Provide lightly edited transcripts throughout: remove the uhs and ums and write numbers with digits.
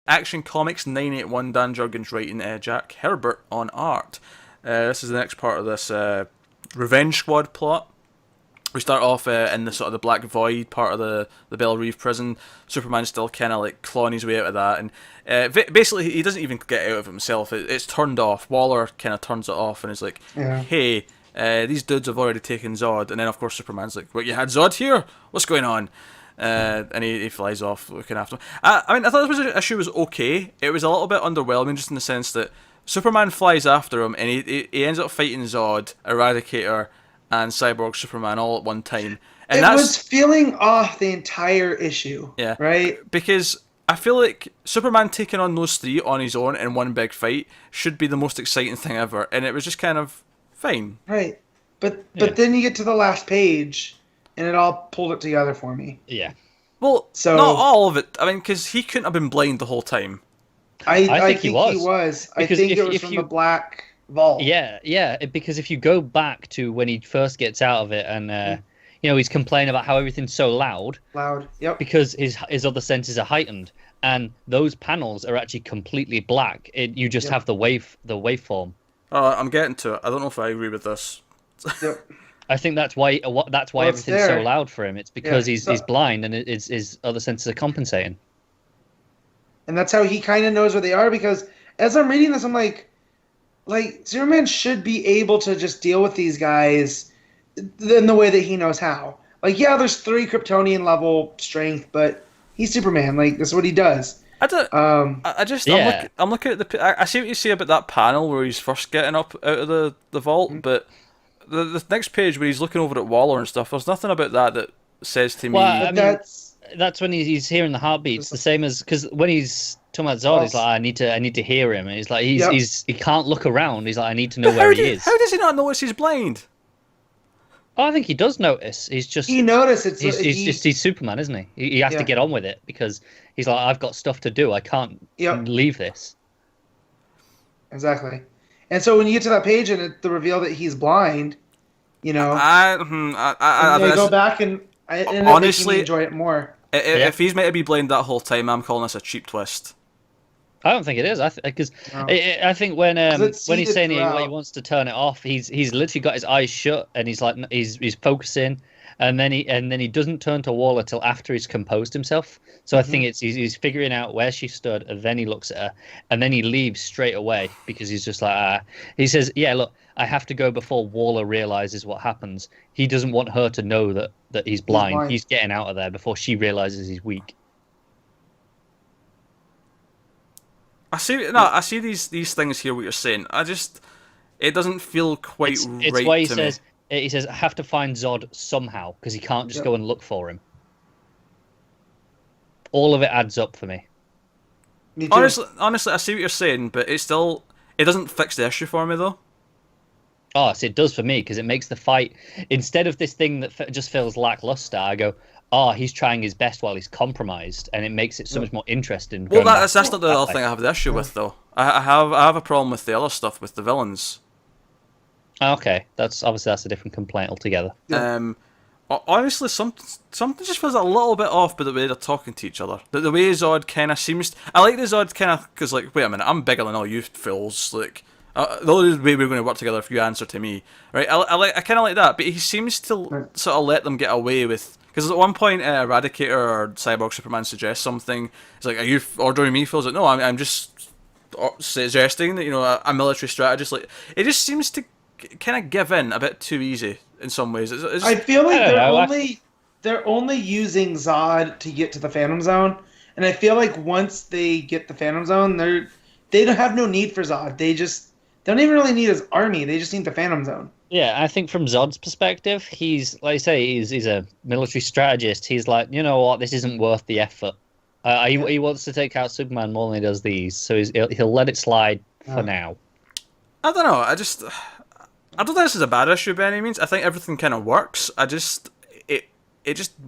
Action Comics 981, Dan Jurgens writing, Jack Herbert on art. This is the next part of this Revenge Squad plot. We start off in the sort of the Black Void part of the Belle Reve prison. Superman's still kind of like clawing his way out of that, and basically he doesn't even get out of it himself. It's turned off. Waller kind of turns it off and is like, "Hey, these dudes have already taken Zod." And then of course Superman's like, "What, you had Zod here? What's going on?" And he flies off looking after him. I mean, I thought this issue was okay. It was a little bit underwhelming just in the sense that Superman flies after him and he ends up fighting Zod, Eradicator, and Cyborg Superman all at one time. And it was feeling off the entire issue. Yeah. Right? Because I feel like Superman taking on those three on his own in one big fight should be the most exciting thing ever. And it was just kind of fine. Right. But then you get to the last page and it all pulled it together for me. Yeah. Well, so, not all of it. I mean, because he couldn't have been blind the whole time. I think he was. I think it was from the Black Vault. Yeah, because if you go back to when he first gets out of it and, he's complaining about how everything's so loud. Yep. Because his other senses are heightened. And those panels are actually completely black. You just have the waveform. Oh, I'm getting to it. I don't know if I agree with this. Yep. I think that's why everything's so loud for him. It's because he's blind and his other senses are compensating. And that's how he kind of knows where they are, because as I'm reading this, I'm like Superman should be able to just deal with these guys in the way that he knows how. Like, yeah, there's 3 Kryptonian level strength, but he's Superman. Like, this is what he does. I'm looking at I see what you say about that panel where he's first getting up out of the vault, but the next page where he's looking over at Waller and stuff, there's nothing about that says to me. Well, I mean, that's when he's hearing the heartbeats. The same as because when he's talking about Zod, he's like, I need to hear him. And he's like, he can't look around. He's like, I need to know where he is. How does he not notice he's blind? Oh, I think he does notice. He notices. He's Superman, isn't he? He has to get on with it because he's like, I've got stuff to do. I can't leave this. Exactly. And so when you get to that page and the reveal that he's blind, I go back and I honestly enjoy it more. If he's meant to be blind that whole time, I'm calling this a cheap twist. I don't think it is. I think when he's saying what he wants to turn it off, he's literally got his eyes shut and he's like he's focusing, and then he doesn't turn to Waller till after he's composed himself. So I think he's figuring out where she stood, and then he looks at her, and then he leaves straight away because he's just like he says, "Yeah, look, I have to go before Waller realizes what happens." He doesn't want her to know that he's blind. He's getting out of there before she realizes he's weak. I see these things here. What you're saying, it doesn't feel quite right. It's why he says I have to find Zod somehow because he can't just go and look for him. All of it adds up for me. Me too. Honestly, I see what you're saying, but it doesn't fix the issue for me though. Oh, so it does for me because it makes the fight, instead of this thing that just feels lackluster, I go, oh, he's trying his best while he's compromised, and it makes it so much more interesting. Well, that's not the other thing I have the issue with though. I have a problem with the other stuff with the villains. Okay, that's a different complaint altogether. Honestly, something just feels a little bit off by the way they're talking to each other. The way Zod kind of seems. I like the Zod kind of because, like, wait a minute, I'm bigger than all you fools. Like, the only way we're going to work together if you answer to me, right? I kind of like that, but he seems to sort of let them get away with. Because at one point, Eradicator or Cyborg Superman suggests something. It's like, "Are you ordering me?" Phil's like, "No, I'm just suggesting that a military strategist." Like, it just seems to kind of give in a bit too easy in some ways. I feel like they're only using Zod to get to the Phantom Zone, and I feel like once they get the Phantom Zone, they don't have no need for Zod. They don't even really need his army. They just need the Phantom Zone. Yeah, I think from Zod's perspective, he's like I say, he's a military strategist. He's like, you know what, this isn't worth the effort. He wants to take out Superman more than he does these, so he'll let it slide for now. I don't know. I don't think this is a bad issue by any means. I think everything kind of works. It just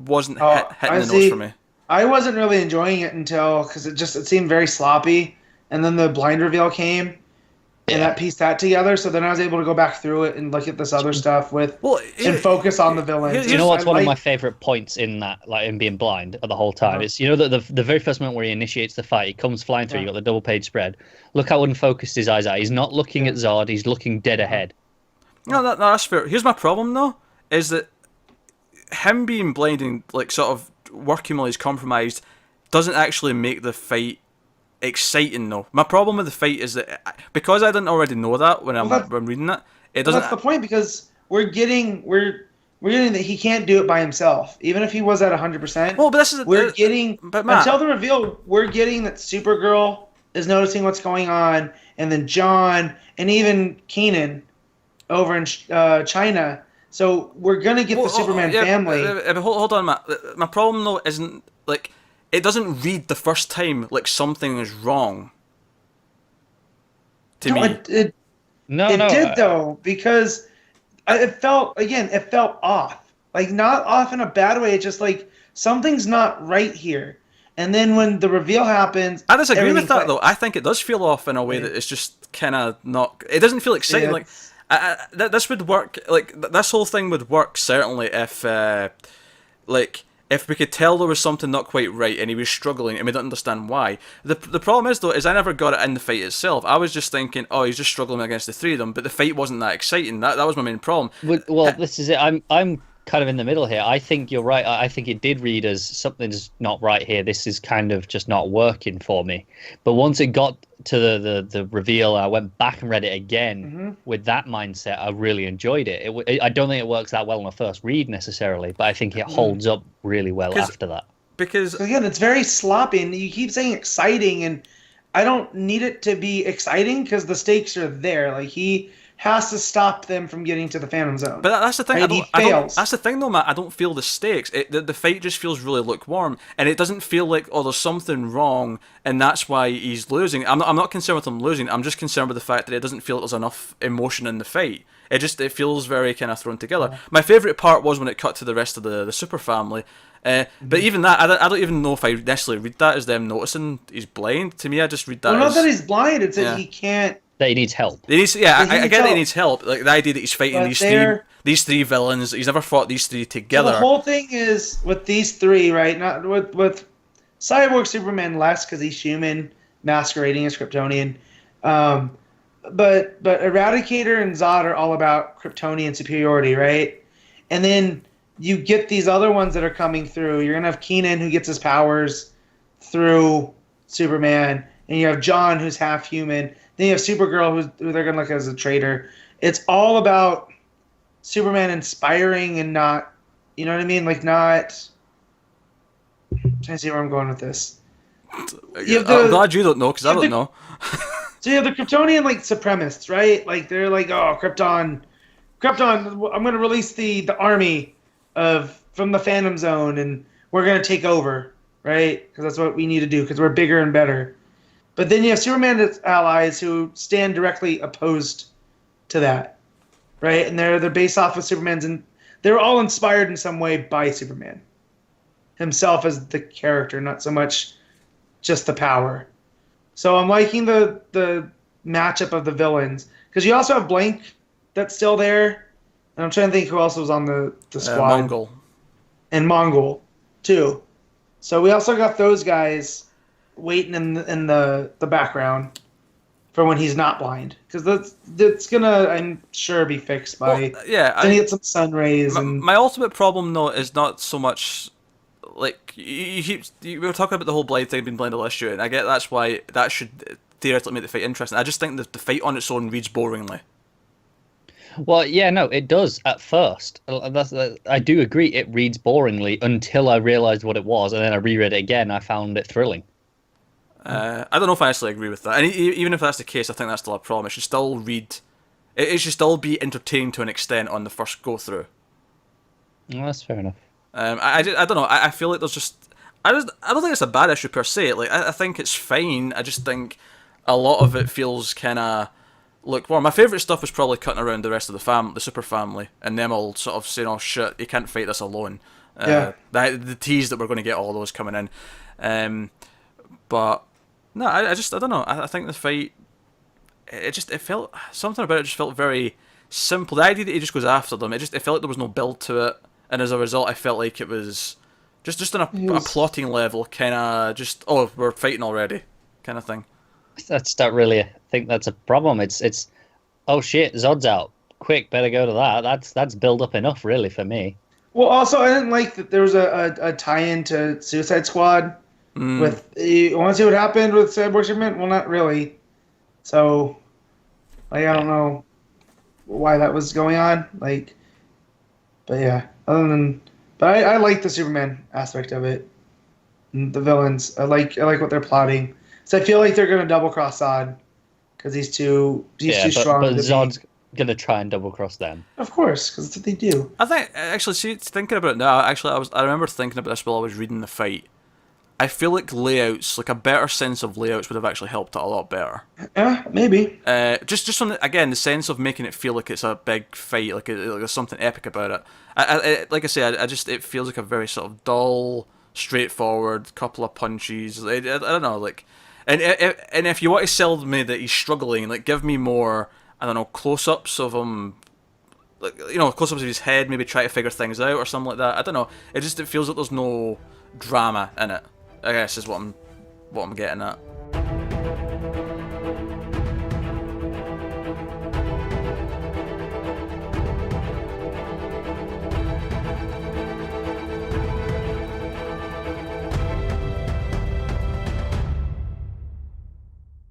wasn't hitting the notes for me. I wasn't really enjoying it because it seemed very sloppy, and then the blind reveal came, and that pieced that together. So then I was able to go back through it and look at this other stuff and focus on the villains. You know what's one of my favorite points in that, like in being blind the whole time? It's the very first moment where he initiates the fight, he comes flying through. You got the double page spread. Look how unfocused his eyes are. He's not looking at Zod. He's looking dead ahead. No, that's fair. Here's my problem though, is that him being blind and like sort of working while he's compromised doesn't actually make the fight exciting though. My problem with the fight is that because I didn't already know that when I'm reading it doesn't. That's the point, because we're getting that he can't do it by himself, even if he was at 100%. Well, but this is until the reveal. We're getting that Supergirl is noticing what's going on, and then John and even Kenan over in China. So we're gonna get the Superman family. Hold on, Matt. My problem though isn't like it doesn't read the first time like something is wrong. To me, it did though, because it felt off. Like not off in a bad way. It's just like something's not right here. And then when the reveal happens, I disagree with that though. I think it does feel off in a way that it's just kind of not. It doesn't feel exciting. Like this would work. Like this whole thing would work certainly if if we could tell there was something not quite right and he was struggling and we didn't understand why. The problem is though is I never got it in the fight itself. I was just thinking, oh, he's just struggling against the three of them, but the fight wasn't that exciting. That was my main problem. Well, this is it. I'm kind of in the middle here. I think you're right. I think it did read as something's not right here. This is kind of just not working for me. But once it got to the reveal, I went back and read it again with that mindset. I really enjoyed it. I don't think it works that well on a first read necessarily, but I think it holds up really well after that. Because again, it's very sloppy, and you keep saying exciting, and I don't need it to be exciting because the stakes are there. Like he has to stop them from getting to the Phantom Zone. But that's the thing. Fails. That's the thing, though, Matt. I don't feel the stakes. The fight just feels really lukewarm, and it doesn't feel like there's something wrong, and that's why he's losing. I'm not concerned with him losing. I'm just concerned with the fact that it doesn't feel like there's enough emotion in the fight. It feels very kind of thrown together. My favourite part was when it cut to the rest of the super family. But even that, I don't even know if I necessarily read that as them noticing he's blind. To me, I just read that. Well, not that he's blind. It's that he can't. That he needs help. I get that he needs help. Like the idea that he's fighting these three villains. He's never fought these three together. So the whole thing is with these three, right? Not with Cyborg Superman less because he's human, masquerading as Kryptonian. But Eradicator and Zod are all about Kryptonian superiority, right? And then you get these other ones that are coming through. You're gonna have Kenan, who gets his powers through Superman, and you have John, who's half human. Then you have Supergirl, who they're gonna look at as a traitor. It's all about Superman inspiring and not, you know what I mean? Like not. I'm trying to see where I'm going with this. I'm glad you don't know, because I don't know. So you have the Kryptonian like supremacists, right? Like they're like, oh, Krypton, I'm gonna release the army from the Phantom Zone, and we're gonna take over, right? Because that's what we need to do, because we're bigger and better. But then you have Superman's allies who stand directly opposed to that, right? And they're based off of Superman's, and they're all inspired in some way by Superman himself as the character, not so much just the power. So I'm liking the matchup of the villains, because you also have Blank that's still there, and I'm trying to think who else was on the squad. Mongol. And Mongol too. So we also got those guys waiting in the background for when he's not blind, because that's gonna, I'm sure, be fixed by then he gets some sun rays. My ultimate problem though is not so much like we were talking about the whole blind thing being blind to issue, and I get that's why that should theoretically make the fight interesting. I just think that the fight on its own reads boringly. Well, yeah, no, it does at first. I do agree, it reads boringly until I realised what it was, and then I reread it again. I found it thrilling. I don't know if I actually agree with that. And even if that's the case, I think that's still a problem. It should still read. It should still be entertaining to an extent on the first go through. Well, that's fair enough. I don't know. I feel like there's just. I don't think it's a bad issue per se. Like I think it's fine. I just think a lot of it feels kind of lukewarm. My favourite stuff was probably cutting around the rest of the super family, and them all sort of saying, "Oh shit, you can't fight this alone." The tease that we're going to get all those coming in. But no, I don't know. I think the fight it felt something about it just felt very simple. The idea that he just goes after them, it felt like there was no build to it, and as a result, I felt like it was just on a plotting level, kind of just we're fighting already, kind of thing. That's not really. I think that's a problem. It's oh shit, Zod's out. Quick, better go to that. That's build up enough, really, for me. Well, also, I didn't like that there was a tie-in to Suicide Squad. With you want to see what happened with Cyborg Superman? Well, not really. So, like, I don't know why that was going on. Like, but yeah. But I like the Superman aspect of it. And the villains, I like what they're plotting. So I feel like they're gonna double cross Zod because he's too strong. But Zod's gonna try and double cross them. Of course, because that's what they do. I think actually, thinking about it now, I remember thinking about this while I was reading the fight. I feel like layouts, like a better sense of layouts, would have actually helped it a lot better. Yeah, maybe. Just on the sense of making it feel like it's a big fight, like there's something epic about it. Like I say, it feels like a very sort of dull, straightforward couple of punches. I don't know, like, and if you want to sell me that he's struggling, like, give me more, I don't know, close-ups of him. Like, close-ups of his head, maybe try to figure things out or something like that. I don't know. It feels like there's no drama in it, I guess, is what I'm getting at.